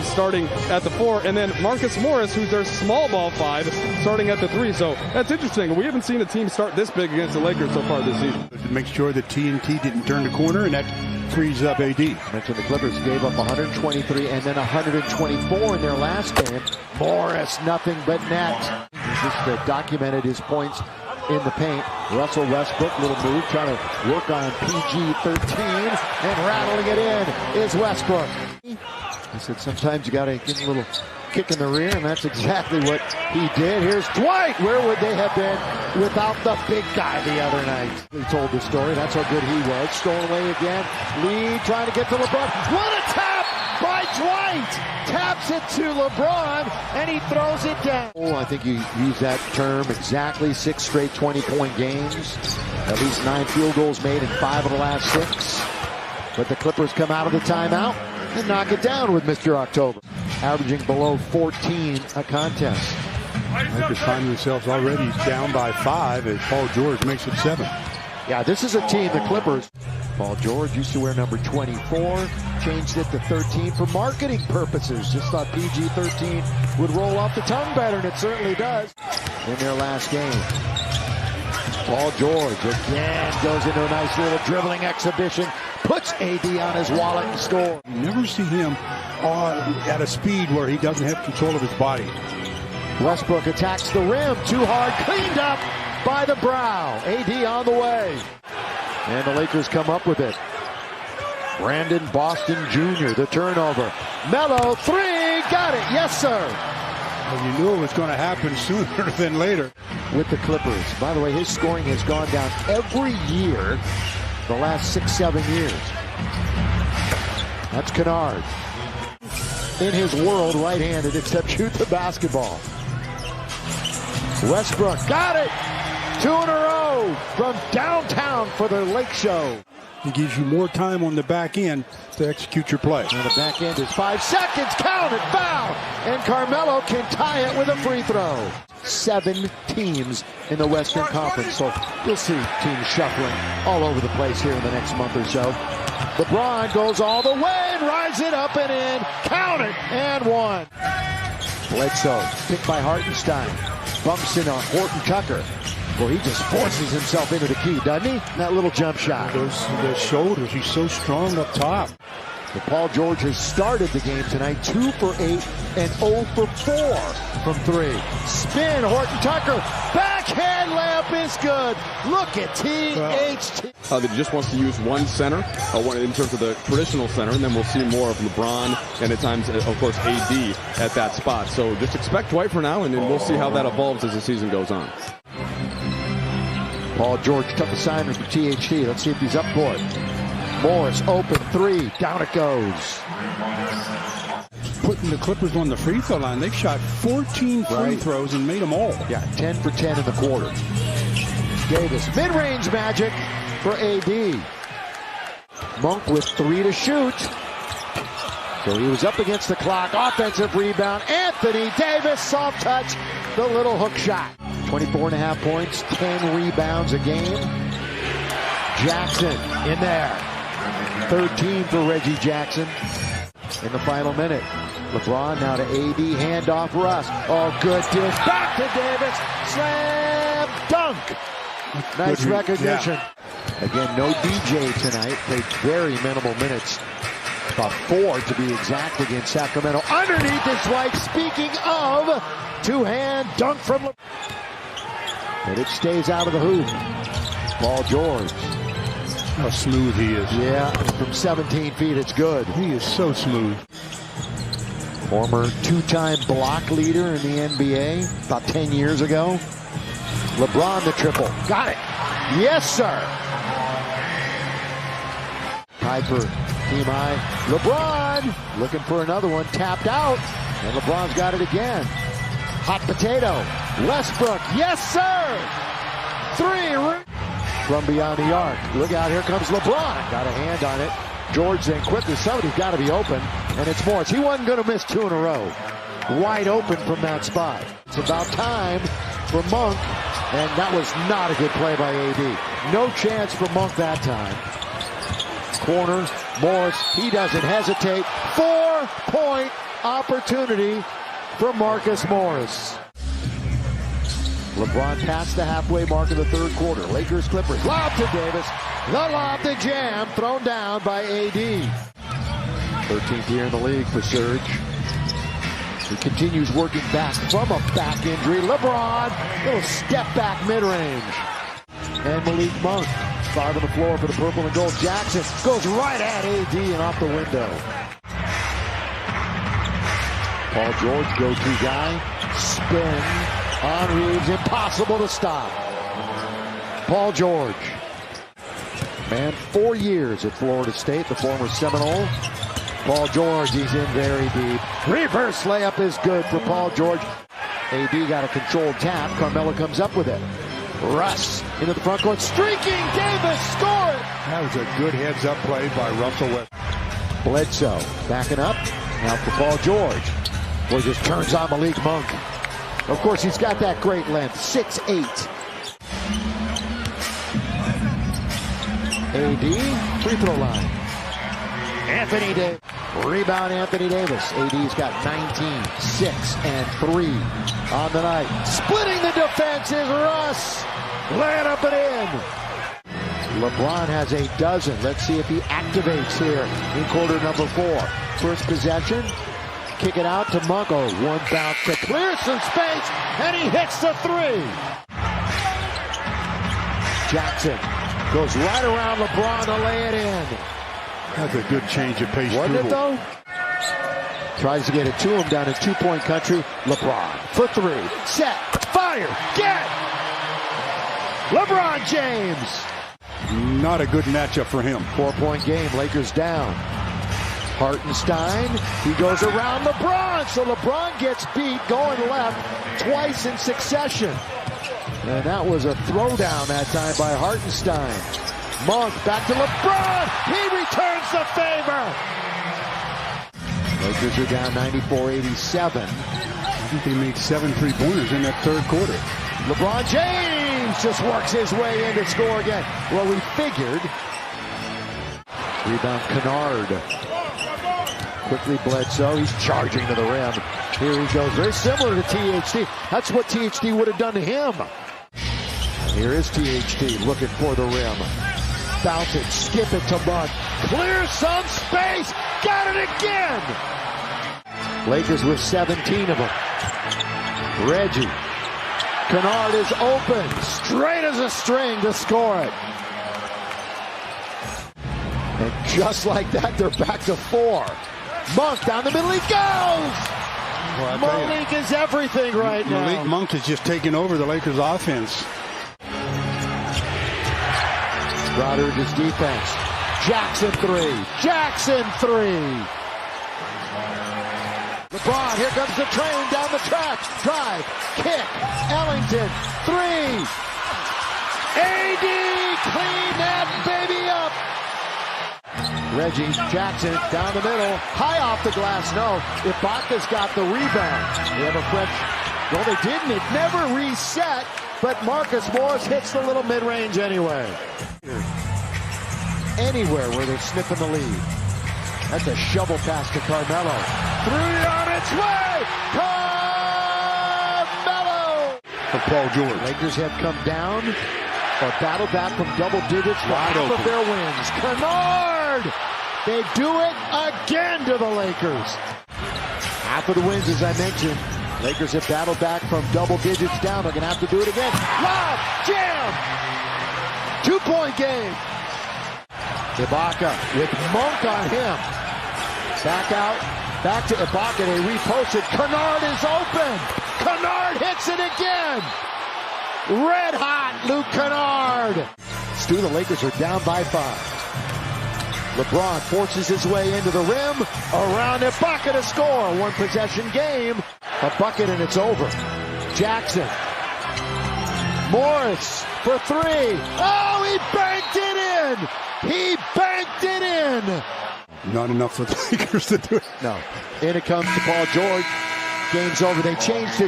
starting at the 4, and then Marcus Morris, who's their small ball 5, starting at the 3. So that's interesting. We haven't seen a team start this big against the Lakers so far this season. To make sure that TNT didn't turn the corner, and that frees up AD. Mentioned the Clippers gave up 123 and then 124 in their last game. Morris, nothing but net. He's just documented his points in the paint. Russell Westbrook, little move, trying to work on PG-13, and rattling it in is Westbrook. I said sometimes you got to give a little kick in the rear, and that's exactly what he did. Here's Dwight. Where would they have been without the big guy the other night? He told the story. That's how good he was. Stolen away again. Lee trying to get to LeBron. What a tap by Dwight! Taps it to LeBron, and he throws it down. Oh, I think you use that term exactly. 6 straight 20-point games. At least 9 field goals made in 5 of the last 6. But the Clippers come out of the timeout and knock it down with Mr. October. Averaging below 14 a contest. Lakers find themselves already down by 5 as Paul George makes it 7. Yeah, this is a team, the Clippers. Paul George used to wear number 24, changed it to 13 for marketing purposes. Just thought PG-13 would roll off the tongue better, and it certainly does. In their last game, Paul George again goes into a nice little dribbling exhibition, puts AD on his wallet and scores. You never see him at a speed where he doesn't have control of his body. Westbrook attacks the rim, too hard, cleaned up by the brow. AD on the way. And the Lakers come up with it. Brandon Boston Jr., the turnover. Melo, 3, got it, yes sir. Well, you knew it was going to happen sooner than later. With the Clippers. By the way, his scoring has gone down every year the last 6-7 years. That's Kennard. In his world, right-handed, except shoot the basketball. Westbrook, got it! 2 in a row from downtown for the Lake Show. He gives you more time on the back end to execute your play. And the back end is 5 seconds, count it, foul! And Carmelo can tie it with a free throw. 7 teams in the Western Conference, so you'll see teams shuffling all over the place here in the next month or so. LeBron goes all the way and rides it up and in. Count it, and 1. Bledsoe, picked by Hartenstein. Bumps in on Horton Tucker. Well, he just forces himself into the key, doesn't he? That little jump shot. Those shoulders, he's so strong up top. But Paul George has started the game tonight, 2 for 8 and 0 for 4 from 3. Spin, Horton Tucker, backhand layup is good. Look at THT. That he just wants to use one center, in terms of the traditional center, and then we'll see more of LeBron and at times, of course, AD at that spot. So just expect Dwight for now, and then we'll see how that evolves as the season goes on. Paul George, tough assignment for THT. Let's see if he's up court. Morris, open 3, down it goes. Putting the Clippers on the free throw line, they've shot 14 free throws and made them all. Yeah, 10 for 10 in the quarter. Davis, mid-range magic for AD. Monk with 3 to shoot. So he was up against the clock. Offensive rebound. Anthony Davis, soft touch, the little hook shot. 24.5 points, 10 rebounds a game. Jackson in there. 13 for Reggie Jackson in the final minute. LeBron now to AD, handoff Russ. Oh, good dish. Back to Davis. Slam dunk. Nice recognition. Yeah. Again, no DJ tonight. Played very minimal minutes. About 4 to be exact against Sacramento. Underneath is Dwight. Speaking of, 2-hand dunk from LeBron. But it stays out of the hoop. Paul George. How smooth he is. Yeah, from 17 feet, it's good. He is so smooth. Former 2-time block leader in the NBA about 10 years ago. LeBron the triple. Got it. Yes, sir. Piper, team high. LeBron looking for another one. Tapped out. And LeBron's got it again. Hot potato. Westbrook. Yes, sir. 3 from beyond the arc. Look out, here comes LeBron. Got a hand on it. George then quickly, somebody's got to be open, and it's Morris. He wasn't going to miss 2 in a row. Wide open from that spot. It's about time for Monk, and that was not a good play by AD. No chance for Monk that time. Corner, Morris, he doesn't hesitate. 4-point opportunity for Marcus Morris. LeBron past the halfway mark of the third quarter. Lakers-Clippers. Lob to Davis. The lob to Jam. Thrown down by AD. 13th year in the league for Serge. He continues working back from a back injury. LeBron, little step back mid-range. And Malik Monk, 5 on the floor for the purple and gold. Jackson goes right at AD and off the window. Paul George, go-to guy. Spin on Reeves, impossible to stop. Paul George. Man, 4 years at Florida State, the former Seminole. Paul George, he's in very deep. Reverse layup is good for Paul George. AD got a controlled tap. Carmelo comes up with it. Russ into the front court. Streaking. Davis score it. That was a good heads-up play by Russell Westbrook. Bledsoe backing up. Now for Paul George. Boy, just turns on Malik Monk. Of course, he's got that great length. 6'8". AD, free throw line. Anthony Davis. Rebound Anthony Davis. AD's got 19, 6, and 3 on the night. Splitting the defense is Russ. Laying up and in. LeBron has a dozen. Let's see if he activates here in quarter number 4. First possession. Kick it out to Monk. Oh, one bounce to clear some space, and he hits the 3. Jackson goes right around LeBron to lay it in. That's a good change of pace. Wasn't it, though? Tries to get it to him down in two-point country. LeBron for 3. Set. Fire. Get. LeBron James. Not a good matchup for him. 4-point game. Lakers down. Hartenstein. He goes around LeBron. So LeBron gets beat going left twice in succession. And that was a throwdown that time by Hartenstein. Monk back to LeBron. He returns the favor. Lakers are down 94-87. I think they made 7 3-pointers in that third quarter. LeBron James just works his way in to score again. Well, we figured. Rebound Kennard. Quickly Bledsoe. He's charging to the rim. Here he goes. Very similar to THT. That's what THT would have done to him. Here is THT looking for the rim. Bounce it, skip it to Monk. Clear some space. Got it again. Lakers with 17 of them. Reggie. Kennard is open. Straight as a string to score it. And just like that, they're back to 4. Monk down the middle. He goes. Well, Malik is everything right now. Malik Monk is just taking over the Lakers offense. Goddard his defense. Jackson 3. Jackson 3. LeBron, here comes the train down the track. Drive, kick, Ellington, 3. AD, clean that baby up. Reggie, Jackson, down the middle, high off the glass, no. Ibaka's got the rebound. They have a fresh, well, they didn't, it never reset, but Marcus Morris hits the little mid-range anyway. Anywhere where they're sniffing the lead. That's a shovel pass to Carmelo. 3 on its way! Carmelo! For Paul George. Lakers have come down or battled back from double digits for half of their wins. Kennard! They do it again to the Lakers. Half of the wins, as I mentioned. Lakers have battled back from double digits down. They're going to have to do it again. Lob! Jam! 2-point game. Ibaka with Monk on him. Back out. Back to Ibaka. They repost it. Kennard is open. Kennard hits it again. Red hot Luke Kennard. Stu, the Lakers are down by 5. LeBron forces his way into the rim. Around Ibaka to score. 1 possession game. A bucket and it's over. Jackson. Morris for 3. Oh, he banked it in. He banked it in. Not enough for the Lakers to do it. No. In it comes to Paul George. Game's over. They changed it.